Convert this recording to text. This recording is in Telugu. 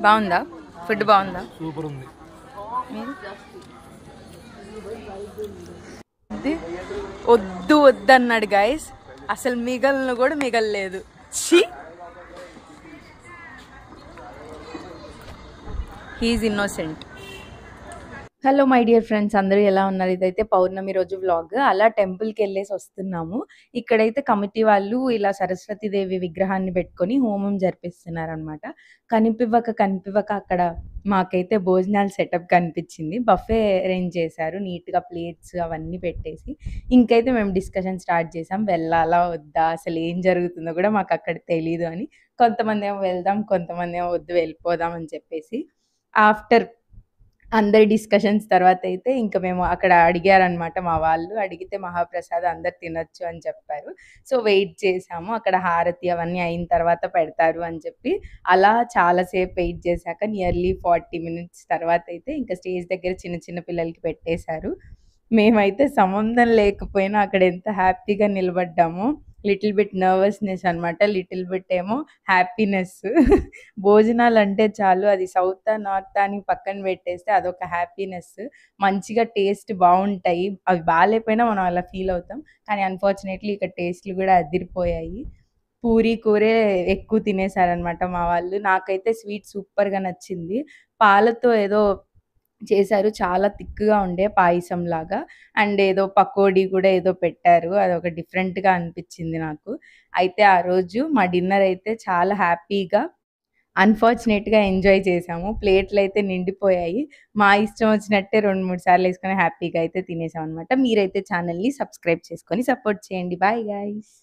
బాగుందా? ఫుడ్ బాగుందా? సూపర్ ఉంది. వద్దు వద్దు అన్నాడు గైస్, అసలు మిగలను కూడా మిగలలేదు. ఛీ, he's innocent. Hello my dear friends, అందరూ ఎలా ఉన్నారు? ఇదైతే పౌర్ణమి రోజు వ్లాగ్. అలా టెంపుల్కి వెళ్ళేసి వస్తున్నాము. ఇక్కడైతే కమిటీ వాళ్ళు ఇలా సరస్వతీదేవి విగ్రహాన్ని పెట్టుకొని హోమం జరిపిస్తున్నారు అనమాట. కనిపివ్వక అక్కడ మాకైతే భోజనాలు సెటప్ కనిపించింది. బఫే అరేంజ్ చేశారు నీట్గా, ప్లేట్స్ అవన్నీ పెట్టేసి. ఇంకైతే మేము డిస్కషన్ స్టార్ట్ చేసాం, వెళ్ళాలా వద్దా, అసలు ఏం జరుగుతుందో కూడా మాకు అక్కడ తెలీదు అని. కొంతమంది ఏమో వెళ్దాం, కొంతమంది ఏమో వద్దు వెళ్ళిపోదాం అని చెప్పేసి. ఆఫ్టర్ అందరి డిస్కషన్స్ తర్వాత అయితే ఇంకా మేము అక్కడ అడిగారనమాట, మా వాళ్ళు అడిగితే మహాప్రసాదం అందరు తినొచ్చు అని చెప్పారు. సో వెయిట్ చేసాము, అక్కడ హారతి అవన్నీ అయిన తర్వాత పెడతారు అని చెప్పి. అలా చాలాసేపు వెయిట్ చేశాక నియర్లీ 40 minutes తర్వాత అయితే ఇంకా స్టేజ్ దగ్గర చిన్న చిన్న పిల్లలకి పెట్టేశారు. మేమైతే సంబంధం లేకపోయినా అక్కడ ఎంత హ్యాపీగా నిలబడ్డామో. లిటిల్ బిట్ నర్వస్నెస్ అనమాట, లిటిల్ బిట్ ఏమో హ్యాపీనెస్. భోజనాలు అంటే చాలు, అది సౌత్ నార్త్ అని పక్కన పెట్టేస్తే అదొక హ్యాపీనెస్. మంచిగా టేస్ట్ బాగుంటాయి, అవి బాగాలేకపోయినా మనం అలా ఫీల్ అవుతాం. కానీ అన్ఫార్చునేట్లీ ఇక్కడ టేస్ట్లు కూడా అదిరిపోయాయి. పూరి కూరే ఎక్కువ తినేసారనమాట మా వాళ్ళు. నాకైతే స్వీట్ సూపర్గా నచ్చింది. పాలతో ఏదో చేశారు, చాలా థిక్గా ఉండే పాయసం లాగా. అండ్ ఏదో పకోడీ కూడా ఏదో పెట్టారు, అదొక డిఫరెంట్గా అనిపించింది నాకు. అయితే ఆ రోజు మా డిన్నర్ అయితే చాలా హ్యాపీగా అన్ఫార్చునేట్గా ఎంజాయ్ చేసాము. ప్లేట్లు అయితే నిండిపోయాయి. మా ఇష్టం వచ్చినట్టే 2-3 సార్లు వేసుకొని హ్యాపీగా అయితే తినేసాం అనమాట. మీరైతే ఛానల్ని సబ్స్క్రైబ్ చేసుకొని సపోర్ట్ చేయండి. Bye guys.